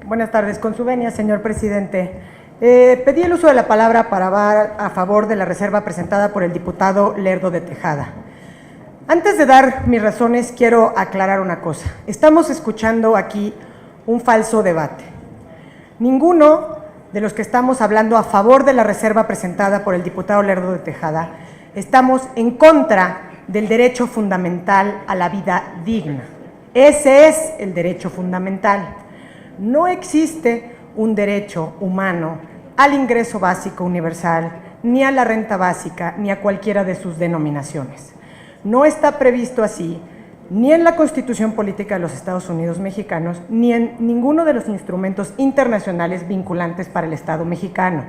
Buenas tardes. Con su venia, señor presidente. Pedí el uso de la palabra para hablar a favor de la reserva presentada por el diputado Lerdo de Tejada. Antes de dar mis razones, quiero aclarar una cosa. Estamos escuchando aquí un falso debate. Ninguno de los que estamos hablando a favor de la reserva presentada por el diputado Lerdo de Tejada estamos en contra del derecho fundamental a la vida digna. Ese es el derecho fundamental. No existe un derecho humano al ingreso básico universal, ni a la renta básica, ni a cualquiera de sus denominaciones. No está previsto así ni en la Constitución Política de los Estados Unidos Mexicanos, ni en ninguno de los instrumentos internacionales vinculantes para el Estado mexicano,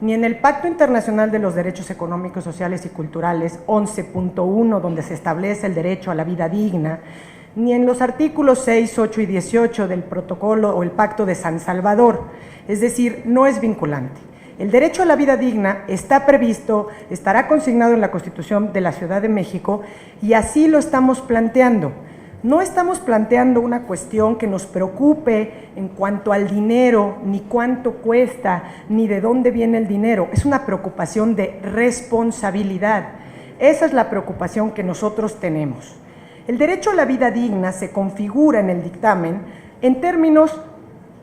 ni en el Pacto Internacional de los Derechos Económicos, Sociales y Culturales 11.1, donde se establece el derecho a la vida digna, ni en los artículos 6, 8 y 18 del protocolo o el Pacto de San Salvador, es decir, no es vinculante. El derecho a la vida digna está previsto, estará consignado en la Constitución de la Ciudad de México y así lo estamos planteando. No estamos planteando una cuestión que nos preocupe en cuanto al dinero, ni cuánto cuesta, ni de dónde viene el dinero. Es una preocupación de responsabilidad. Esa es la preocupación que nosotros tenemos. El derecho a la vida digna se configura en el dictamen en términos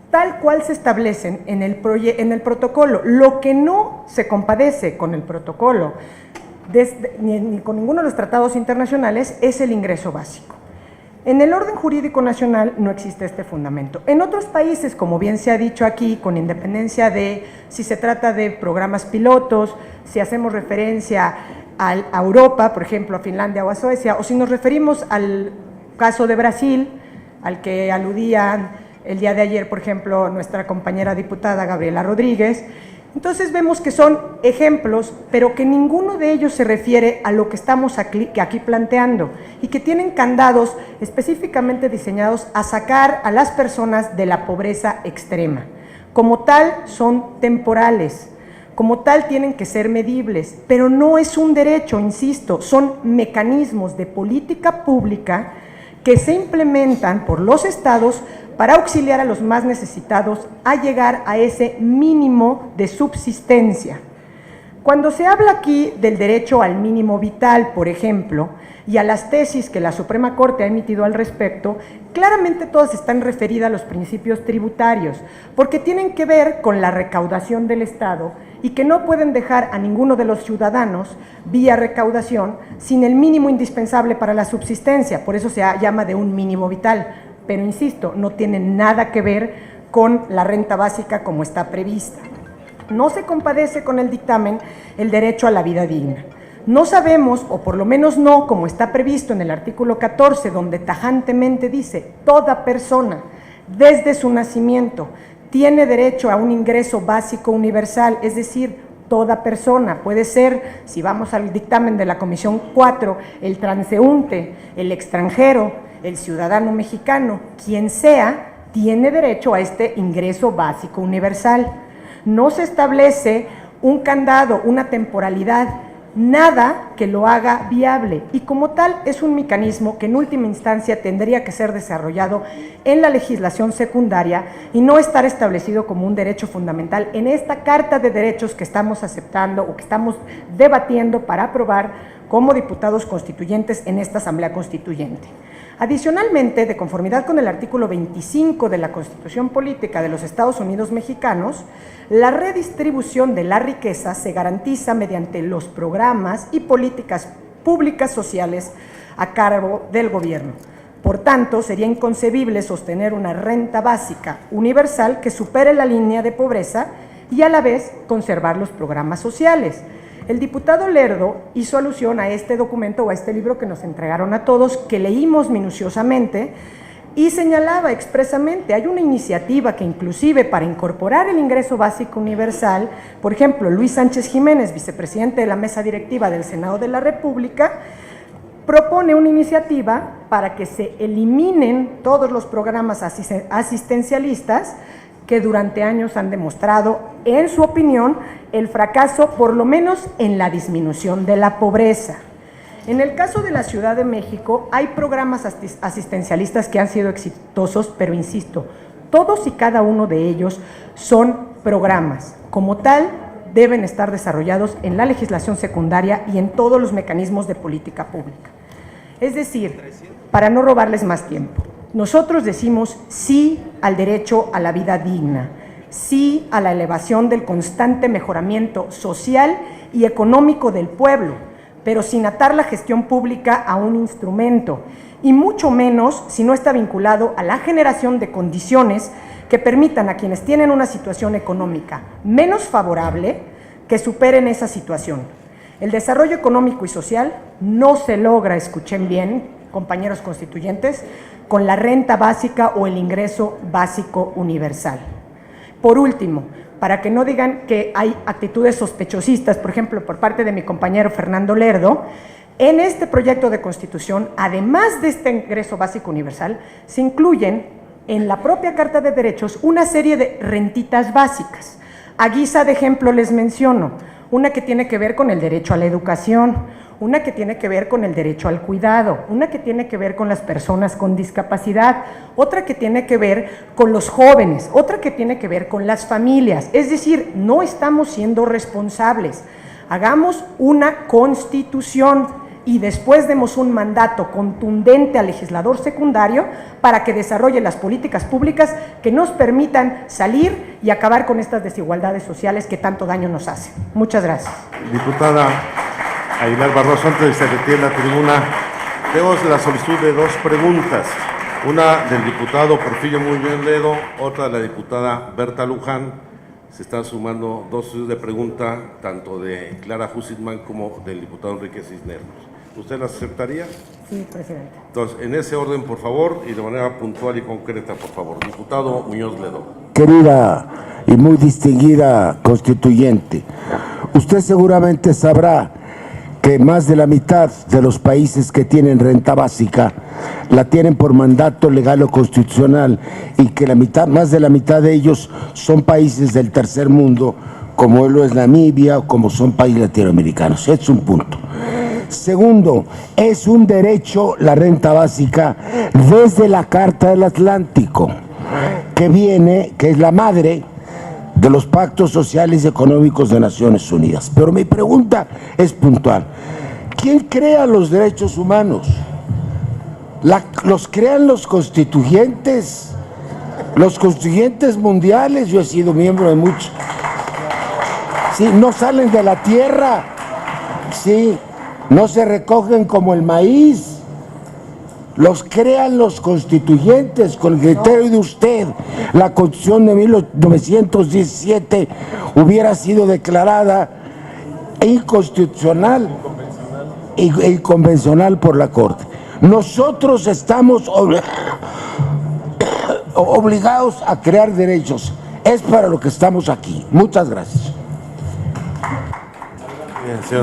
tal cual se establecen en el protocolo. Lo que no se compadece con el protocolo, ni con ninguno de los tratados internacionales, es el ingreso básico. En el orden jurídico nacional no existe este fundamento. En otros países, como bien se ha dicho aquí, con independencia de si se trata de programas pilotos, si hacemos referencia a Europa, por ejemplo, a Finlandia o a Suecia, o si nos referimos al caso de Brasil, al que aludían el día de ayer, por ejemplo, nuestra compañera diputada Gabriela Rodríguez. Entonces vemos que son ejemplos, pero que ninguno de ellos se refiere a lo que estamos aquí planteando y que tienen candados específicamente diseñados a sacar a las personas de la pobreza extrema. Como tal, son temporales, como tal tienen que ser medibles, pero no es un derecho, insisto, son mecanismos de política pública que se implementan por los estados para auxiliar a los más necesitados a llegar a ese mínimo de subsistencia. Cuando se habla aquí del derecho al mínimo vital, por ejemplo, y a las tesis que la Suprema Corte ha emitido al respecto, claramente todas están referidas a los principios tributarios, porque tienen que ver con la recaudación del Estado y que no pueden dejar a ninguno de los ciudadanos, vía recaudación, sin el mínimo indispensable para la subsistencia, por eso se llama de un mínimo vital. Pero insisto, no tiene nada que ver con la renta básica como está prevista. No se compadece con el dictamen el derecho a la vida digna. No sabemos, o por lo menos no, como está previsto en el artículo 14, donde tajantemente dice, toda persona, desde su nacimiento, tiene derecho a un ingreso básico universal, es decir, toda persona, puede ser, si vamos al dictamen de la Comisión 4, el transeúnte, el extranjero, el ciudadano mexicano, quien sea, tiene derecho a este ingreso básico universal. No se establece un candado, una temporalidad, nada que lo haga viable y como tal es un mecanismo que en última instancia tendría que ser desarrollado en la legislación secundaria y no estar establecido como un derecho fundamental en esta Carta de Derechos que estamos aceptando o que estamos debatiendo para aprobar como diputados constituyentes en esta Asamblea Constituyente. Adicionalmente, de conformidad con el artículo 25 de la Constitución Política de los Estados Unidos Mexicanos, la redistribución de la riqueza se garantiza mediante los programas y políticas públicas sociales a cargo del gobierno. Por tanto, sería inconcebible sostener una renta básica universal que supere la línea de pobreza y a la vez conservar los programas sociales. El diputado Lerdo hizo alusión a este documento o a este libro que nos entregaron a todos, que leímos minuciosamente, y señalaba expresamente, hay una iniciativa que inclusive para incorporar el ingreso básico universal, por ejemplo, Luis Sánchez Jiménez, vicepresidente de la mesa directiva del Senado de la República, propone una iniciativa para que se eliminen todos los programas asistencialistas que durante años han demostrado, en su opinión, el fracaso, por lo menos en la disminución de la pobreza. En el caso de la Ciudad de México, hay programas asistencialistas que han sido exitosos, pero insisto, Todos y cada uno de ellos son programas. Como tal, deben estar desarrollados en la legislación secundaria y en todos los mecanismos de política pública. Es decir, para no robarles más tiempo, nosotros decimos sí al derecho a la vida digna, sí a la elevación del constante mejoramiento social y económico del pueblo, pero sin atar la gestión pública a un instrumento, y mucho menos si no está vinculado a la generación de condiciones que permitan a quienes tienen una situación económica menos favorable que superen esa situación. El desarrollo económico y social no se logra, escuchen bien, compañeros constituyentes, con la renta básica o el ingreso básico universal. Por último, para que no digan que hay actitudes sospechosistas, por ejemplo, por parte de mi compañero Fernando Lerdo, en este proyecto de Constitución, además de este ingreso básico universal, se incluyen en la propia Carta de Derechos una serie de rentitas básicas. A guisa de ejemplo les menciono una que tiene que ver con el derecho a la educación, una que tiene que ver con el derecho al cuidado, una que tiene que ver con las personas con discapacidad, otra que tiene que ver con los jóvenes, otra que tiene que ver con las familias. Es decir, no estamos siendo responsables. Hagamos una constitución y después demos un mandato contundente al legislador secundario para que desarrolle las políticas públicas que nos permitan salir y acabar con estas desigualdades sociales que tanto daño nos hacen. Muchas gracias. Diputada Aguilar Barroso, antes de que se retire la tribuna, tengo la solicitud de dos preguntas. Una del diputado Porfirio Muñoz Ledo, otra de la diputada Berta Luján. Se están sumando dos solicitudes de pregunta, tanto de Clara Husitman como del diputado Enrique Cisneros. ¿Usted las aceptaría? Sí, presidente. Entonces, en ese orden, por favor, y de manera puntual y concreta, por favor. Diputado Muñoz Ledo. Querida y muy distinguida constituyente, usted seguramente sabrá que más de la mitad de los países que tienen renta básica la tienen por mandato legal o constitucional, y que más de la mitad de ellos son países del tercer mundo, como lo es Namibia o como son países latinoamericanos. Es un punto. Segundo, es un derecho la renta básica desde la Carta del Atlántico, que es la madre de los pactos sociales y económicos de Naciones Unidas. Pero mi pregunta es puntual. ¿Quién crea los derechos humanos? ¿Los crean los constituyentes? Los constituyentes mundiales, yo he sido miembro de muchos. Sí, no salen de la tierra. Sí, no se recogen como el maíz. Los crean los constituyentes con el criterio de usted. La Constitución de 1917 hubiera sido declarada inconstitucional e inconvencional por la Corte. Nosotros estamos obligados a crear derechos. Es para lo que estamos aquí. Muchas gracias.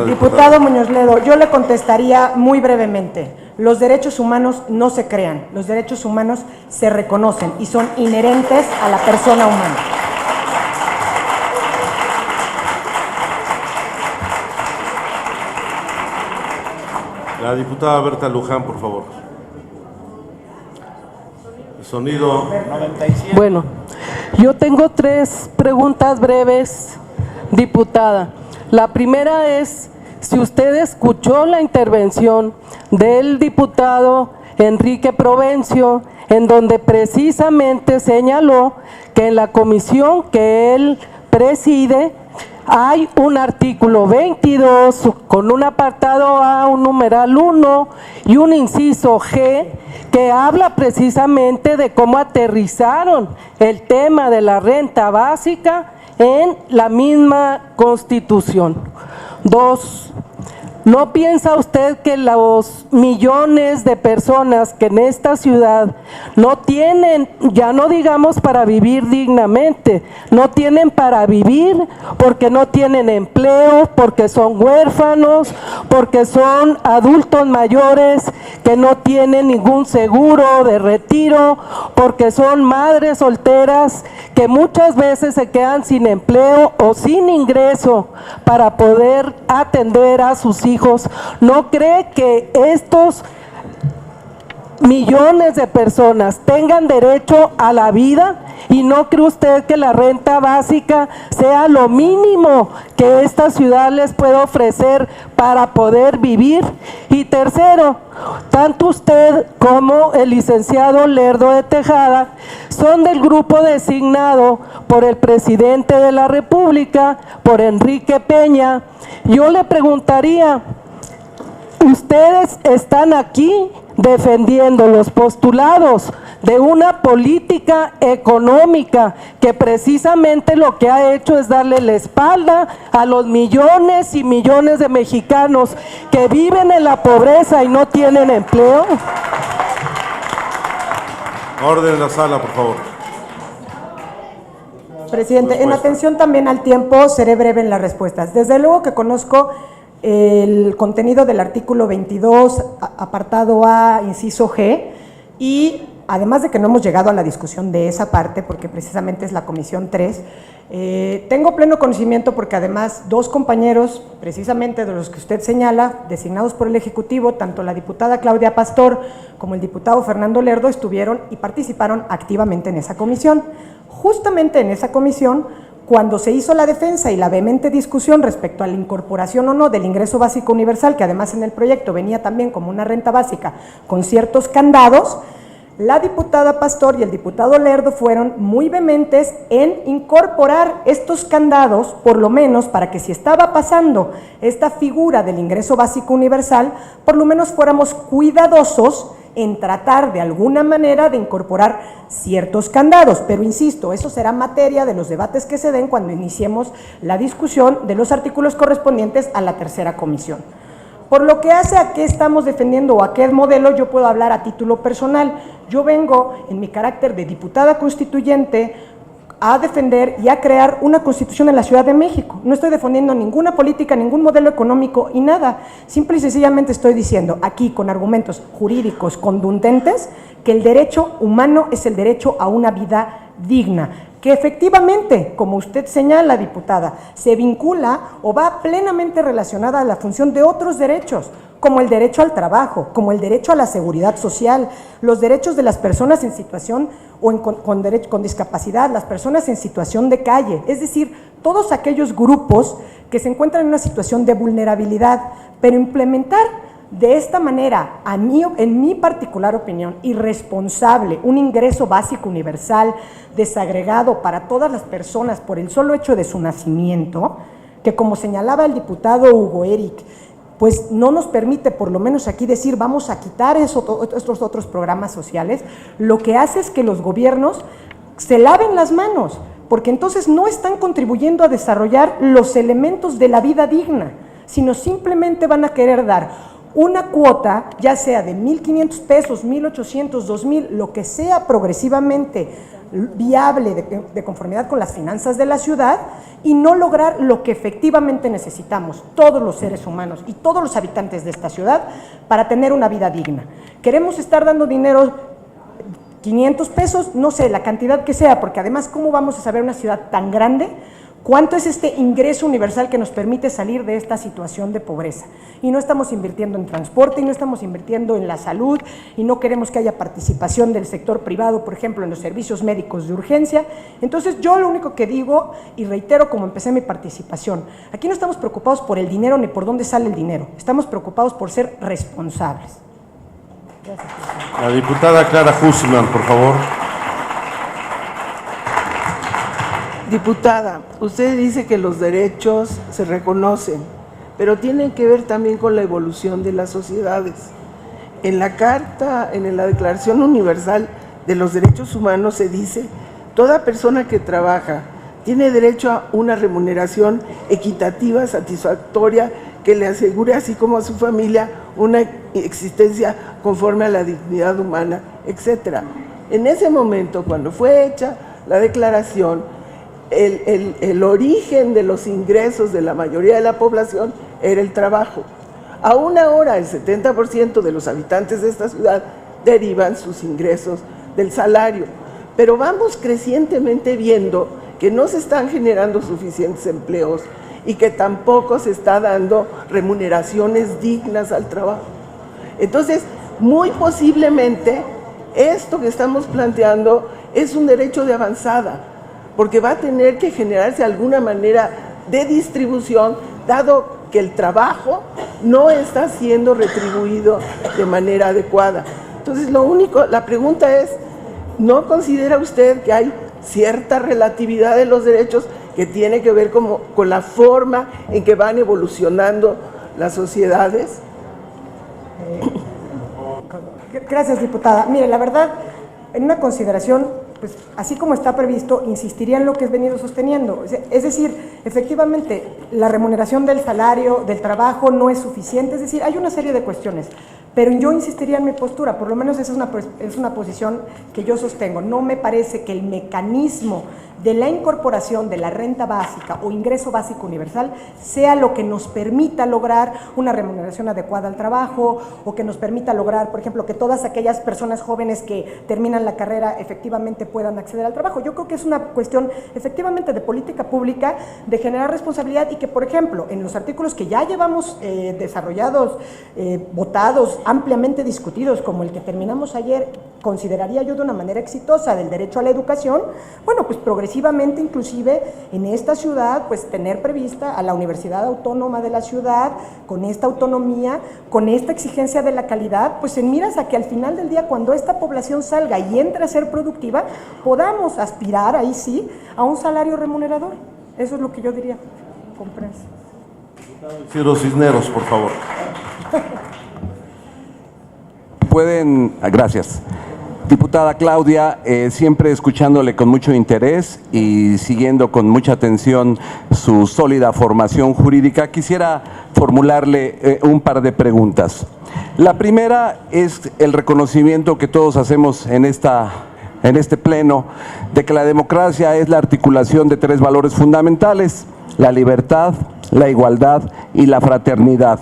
Diputado Muñoz Ledo, yo le contestaría muy brevemente. Los derechos humanos no se crean, los derechos humanos se reconocen y son inherentes a la persona humana. La diputada Berta Luján, por favor. El sonido. Bueno, yo tengo tres preguntas breves, diputada. La primera es, si usted escuchó la intervención del diputado Enrique Provencio, en donde precisamente señaló que en la comisión que él preside hay un artículo 22 con un apartado A, un numeral 1 y un inciso G que habla precisamente de cómo aterrizaron el tema de la renta básica en la misma Constitución. 2. ¿No piensa usted que los millones de personas que en esta ciudad no tienen, ya no digamos para vivir dignamente, no tienen para vivir porque no tienen empleo, porque son huérfanos, porque son adultos mayores que no tienen ningún seguro de retiro, porque son madres solteras que muchas veces se quedan sin empleo o sin ingreso para poder atender a sus hijos? ¿No cree que estos millones de personas tengan derecho a la vida? ¿Y no cree usted que la renta básica sea lo mínimo que esta ciudad les puede ofrecer para poder vivir? Y tercero, tanto usted como el licenciado Lerdo de Tejada son del grupo designado por el presidente de la República, por Enrique Peña. Yo le preguntaría, ¿ustedes están aquí defendiendo los postulados de una política económica que precisamente lo que ha hecho es darle la espalda a los millones y millones de mexicanos que viven en la pobreza y no tienen empleo? Orden en la sala, por favor. Presidente, en atención también al tiempo, seré breve en las respuestas. Desde luego que conozco el contenido del artículo 22, apartado A, inciso G, y además de que no hemos llegado a la discusión de esa parte, porque precisamente es la Comisión 3, tengo pleno conocimiento porque además dos compañeros, precisamente de los que usted señala, designados por el Ejecutivo, tanto la diputada Claudia Pastor como el diputado Fernando Lerdo, estuvieron y participaron activamente en esa comisión. Justamente en esa comisión, cuando se hizo la defensa y la vehemente discusión respecto a la incorporación o no del ingreso básico universal, que además en el proyecto venía también como una renta básica con ciertos candados, la diputada Pastor y el diputado Lerdo fueron muy vehementes en incorporar estos candados, por lo menos para que si estaba pasando esta figura del ingreso básico universal, por lo menos fuéramos cuidadosos en tratar de alguna manera de incorporar ciertos candados, pero insisto, eso será materia de los debates que se den cuando iniciemos la discusión de los artículos correspondientes a la tercera comisión. Por lo que hace a qué estamos defendiendo o a qué modelo, yo puedo hablar a título personal. Yo vengo en mi carácter de diputada constituyente a defender y a crear una constitución en la Ciudad de México. No estoy defendiendo ninguna política, ningún modelo económico y nada. Simple y sencillamente estoy diciendo aquí con argumentos jurídicos contundentes que el derecho humano es el derecho a una vida digna, que efectivamente, como usted señala, diputada, se vincula o va plenamente relacionada a la función de otros derechos, como el derecho al trabajo, como el derecho a la seguridad social, los derechos de las personas en situación o con discapacidad, las personas en situación de calle, es decir, todos aquellos grupos que se encuentran en una situación de vulnerabilidad, pero implementar de esta manera, en mi particular opinión, irresponsable, un ingreso básico universal desagregado para todas las personas por el solo hecho de su nacimiento, que como señalaba el diputado Hugo Eric, pues no nos permite por lo menos aquí decir vamos a quitar estos otros programas sociales, lo que hace es que los gobiernos se laven las manos, porque entonces no están contribuyendo a desarrollar los elementos de la vida digna, sino simplemente van a querer dar una cuota, ya sea de 1,500 pesos, 1,800, 2,000, lo que sea progresivamente viable de conformidad con las finanzas de la ciudad y no lograr lo que efectivamente necesitamos todos los seres humanos y todos los habitantes de esta ciudad para tener una vida digna. Queremos estar dando dinero, 500 pesos, no sé, la cantidad que sea, porque además, ¿cómo vamos a saber una ciudad tan grande cuánto es este ingreso universal que nos permite salir de esta situación de pobreza? Y no estamos invirtiendo en transporte, y no estamos invirtiendo en la salud, y no queremos que haya participación del sector privado, por ejemplo, en los servicios médicos de urgencia. Entonces, yo lo único que digo, y reitero como empecé mi participación, aquí no estamos preocupados por el dinero ni por dónde sale el dinero, estamos preocupados por ser responsables. Gracias, presidente. La diputada Clara Hussman, por favor. Diputada, usted dice que los derechos se reconocen, pero tienen que ver también con la evolución de las sociedades. En la Carta, en la Declaración Universal de los Derechos Humanos se dice: toda persona que trabaja tiene derecho a una remuneración equitativa, satisfactoria, que le asegure, así como a su familia, una existencia conforme a la dignidad humana, etc. En ese momento, cuando fue hecha la declaración, el origen de los ingresos de la mayoría de la población era el trabajo. Aún ahora el 70% de los habitantes de esta ciudad derivan sus ingresos del salario, pero vamos crecientemente viendo que no se están generando suficientes empleos y que tampoco se está dando remuneraciones dignas al trabajo. Entonces, muy posiblemente esto que estamos planteando es un derecho de avanzada, porque va a tener que generarse alguna manera de distribución, dado que el trabajo no está siendo retribuido de manera adecuada. Entonces, la pregunta es, ¿no considera usted que hay cierta relatividad de los derechos que tiene que ver con la forma en que van evolucionando las sociedades? Gracias, diputada. Mire, la verdad, en una consideración, pues así como está previsto, insistiría en lo que he venido sosteniendo. Es decir, efectivamente, la remuneración del salario, del trabajo no es suficiente, es decir, hay una serie de cuestiones, pero yo insistiría en mi postura, por lo menos esa es una posición que yo sostengo. No me parece que el mecanismo de la incorporación de la renta básica o ingreso básico universal sea lo que nos permita lograr una remuneración adecuada al trabajo, o que nos permita lograr, por ejemplo, que todas aquellas personas jóvenes que terminan la carrera efectivamente puedan acceder al trabajo. Yo creo que es una cuestión efectivamente de política pública, de generar responsabilidad, y que, por ejemplo, en los artículos que ya llevamos desarrollados, votados, ampliamente discutidos, como el que terminamos ayer, consideraría yo de una manera exitosa, del derecho a la educación, bueno, pues progresivamente, inclusive en esta ciudad, pues tener prevista a la Universidad Autónoma de la ciudad, con esta autonomía, con esta exigencia de la calidad, pues en miras a que al final del día, cuando esta población salga y entre a ser productiva, podamos aspirar, ahí sí, a un salario remunerador. Eso es lo que yo diría. Comprense. Ciro Cisneros, por favor. Gracias. Diputada Claudia, siempre escuchándole con mucho interés y siguiendo con mucha atención su sólida formación jurídica, quisiera formularle un par de preguntas. La primera es el reconocimiento que todos hacemos en este pleno de que la democracia es la articulación de tres valores fundamentales: la libertad, la igualdad y la fraternidad,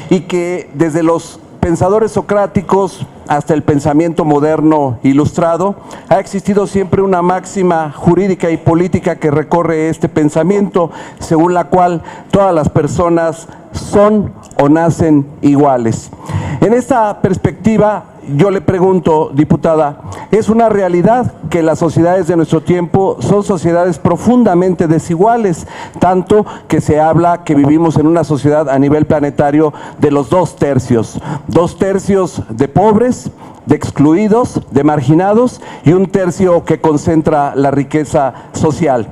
y que desde los pensadores socráticos hasta el pensamiento moderno ilustrado, ha existido siempre una máxima jurídica y política que recorre este pensamiento, según la cual todas las personas son o nacen iguales. En esta perspectiva, yo le pregunto, diputada, ¿es una realidad que las sociedades de nuestro tiempo son sociedades profundamente desiguales, tanto que se habla que vivimos en una sociedad a nivel planetario de los 2/3, 2/3 de pobres, de excluidos, de marginados, y 1/3 que concentra la riqueza social?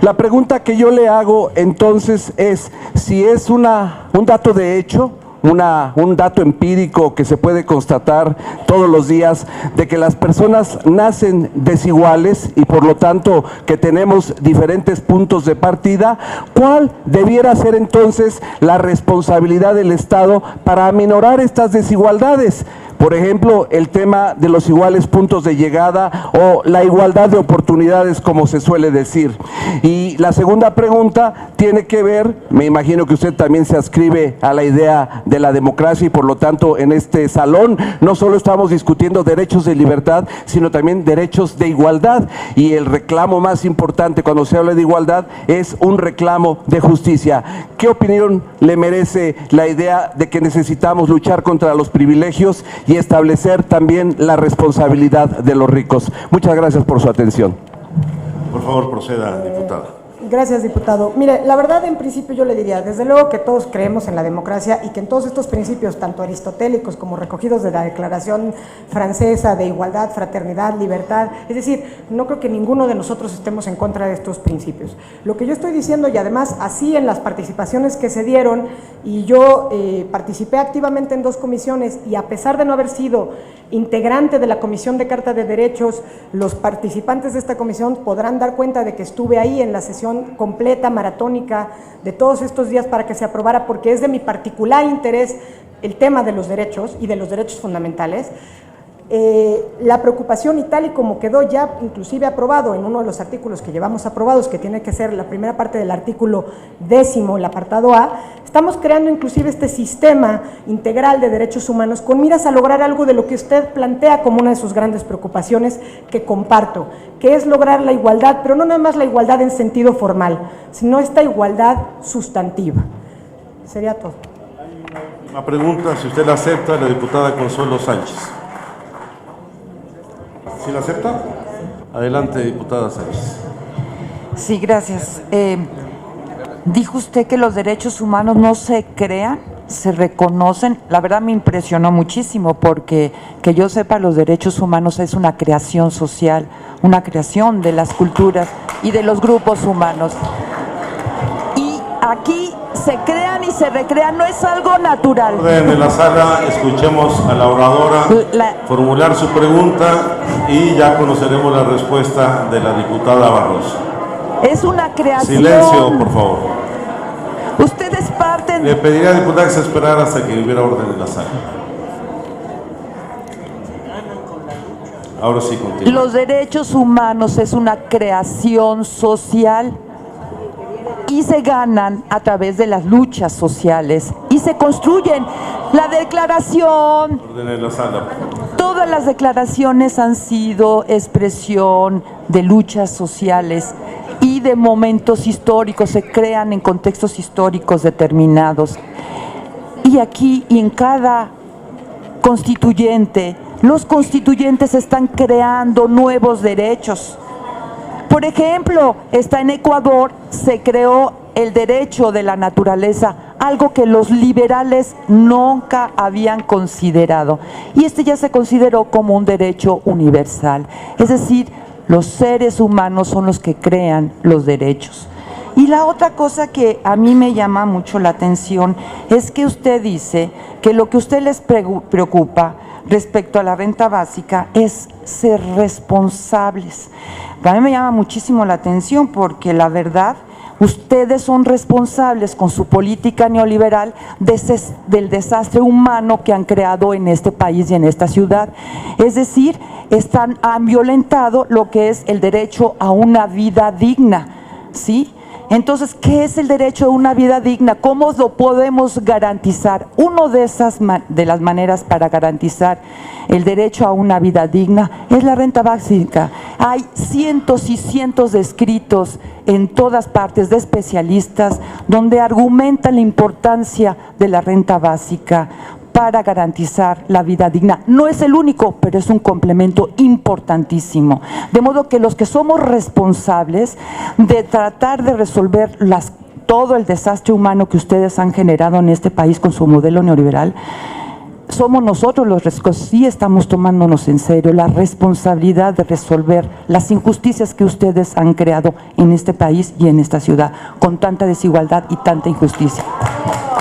La pregunta que yo le hago entonces es si es un dato de hecho, un dato empírico que se puede constatar todos los días, de que las personas nacen desiguales y por lo tanto que tenemos diferentes puntos de partida. ¿Cuál debiera ser entonces la responsabilidad del Estado para aminorar estas desigualdades? Por ejemplo, el tema de los iguales puntos de llegada o la igualdad de oportunidades, como se suele decir. Y la segunda pregunta tiene que ver, me imagino que usted también se adscribe a la idea de la democracia y por lo tanto en este salón no solo estamos discutiendo derechos de libertad, sino también derechos de igualdad. Y el reclamo más importante cuando se habla de igualdad es un reclamo de justicia. ¿Qué opinión le merece la idea de que necesitamos luchar contra los privilegios y establecer también la responsabilidad de los ricos? Muchas gracias por su atención. Por favor, proceda, diputada. Gracias, diputado. Mire, la verdad, en principio yo le diría, desde luego que todos creemos en la democracia y que en todos estos principios, tanto aristotélicos como recogidos de la Declaración Francesa de igualdad, fraternidad, libertad, es decir, no creo que ninguno de nosotros estemos en contra de estos principios. Lo que yo estoy diciendo, y además así en las participaciones que se dieron, y yo participé activamente en 2 comisiones, y a pesar de no haber sido integrante de la Comisión de Carta de Derechos, los participantes de esta comisión podrán dar cuenta de que estuve ahí en la sesión completa, maratónica, de todos estos días para que se aprobara, porque es de mi particular interés el tema de los derechos y de los derechos fundamentales. La preocupación, y tal y como quedó ya inclusive aprobado en uno de los artículos que llevamos aprobados, que tiene que ser la primera parte del artículo 10, el apartado A, estamos creando inclusive este sistema integral de derechos humanos con miras a lograr algo de lo que usted plantea como una de sus grandes preocupaciones, que comparto, que es lograr la igualdad, pero no nada más la igualdad en sentido formal, sino esta igualdad sustantiva. Sería todo. La pregunta, si usted la acepta, la diputada Consuelo Sánchez. ¿Sí la acepta? Adelante, diputada Sánchez. Sí, gracias. Dijo usted que los derechos humanos no se crean, se reconocen. La verdad me impresionó muchísimo porque que yo sepa, los derechos humanos es una creación social, una creación de las culturas y de los grupos humanos. Y aquí se crean y se recrean, no es algo natural. Orden de la sala, escuchemos a la oradora formular su pregunta y ya conoceremos la respuesta de la diputada Barroso. Es una creación. Silencio, por favor. Ustedes parten. Le pediría a la diputada que se esperara hasta que hubiera orden en la sala. Ahora sí, continúa. Los derechos humanos es una creación social y se ganan a través de las luchas sociales y se construyen. La declaración, Orden en la sala. todas las declaraciones han sido expresión de luchas sociales y de momentos históricos, se crean en contextos históricos determinados. Y aquí y en cada constituyente, los constituyentes están creando nuevos derechos. Por ejemplo, está en Ecuador, se creó el derecho de la naturaleza, algo que los liberales nunca habían considerado. Y este ya se consideró como un derecho universal. Es decir, los seres humanos son los que crean los derechos. Y la otra cosa que a mí me llama mucho la atención es que usted dice que lo que a usted les preocupa respecto a la renta básica es ser responsables. A mí me llama muchísimo la atención porque la verdad, ustedes son responsables con su política neoliberal del desastre humano que han creado en este país y en esta ciudad. Es decir, han violentado lo que es el derecho a una vida digna, ¿sí? Entonces, ¿qué es el derecho a una vida digna? ¿Cómo lo podemos garantizar? Una de las maneras para garantizar el derecho a una vida digna es la renta básica. Hay cientos y cientos de escritos en todas partes de especialistas donde argumentan la importancia de la renta básica para garantizar la vida digna. No es el único, pero es un complemento importantísimo. De modo que los que somos responsables de tratar de resolver todo el desastre humano que ustedes han generado en este país con su modelo neoliberal, somos nosotros los que sí estamos tomándonos en serio la responsabilidad de resolver las injusticias que ustedes han creado en este país y en esta ciudad, con tanta desigualdad y tanta injusticia.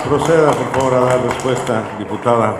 Proceda, por favor, a dar respuesta, diputada.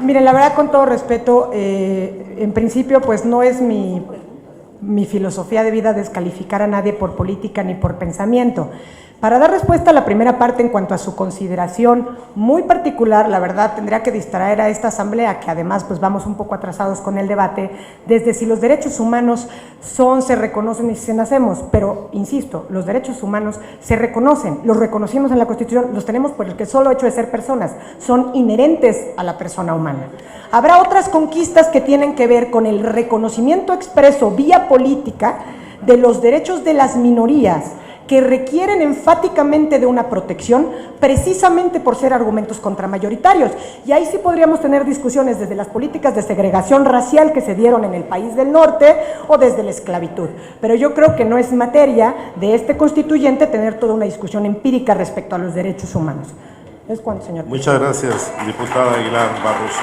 Miren, la verdad, con todo respeto, en principio, pues no es mi filosofía de vida descalificar a nadie por política ni por pensamiento. Para dar respuesta a la primera parte en cuanto a su consideración muy particular, la verdad tendría que distraer a esta asamblea, que además pues vamos un poco atrasados con el debate, desde si los derechos humanos se reconocen y se nacemos, pero insisto, los derechos humanos se reconocen, los reconocimos en la Constitución, los tenemos por el solo hecho de ser personas, son inherentes a la persona humana. Habrá otras conquistas que tienen que ver con el reconocimiento expreso vía política de los derechos de las minorías, que requieren enfáticamente de una protección precisamente por ser argumentos contramayoritarios. Y ahí sí podríamos tener discusiones desde las políticas de segregación racial que se dieron en el país del norte o desde la esclavitud. Pero yo creo que no es materia de este constituyente tener toda una discusión empírica respecto a los derechos humanos. ¿Es cuánto, señor? Muchas gracias, diputada Aguilar Barroso.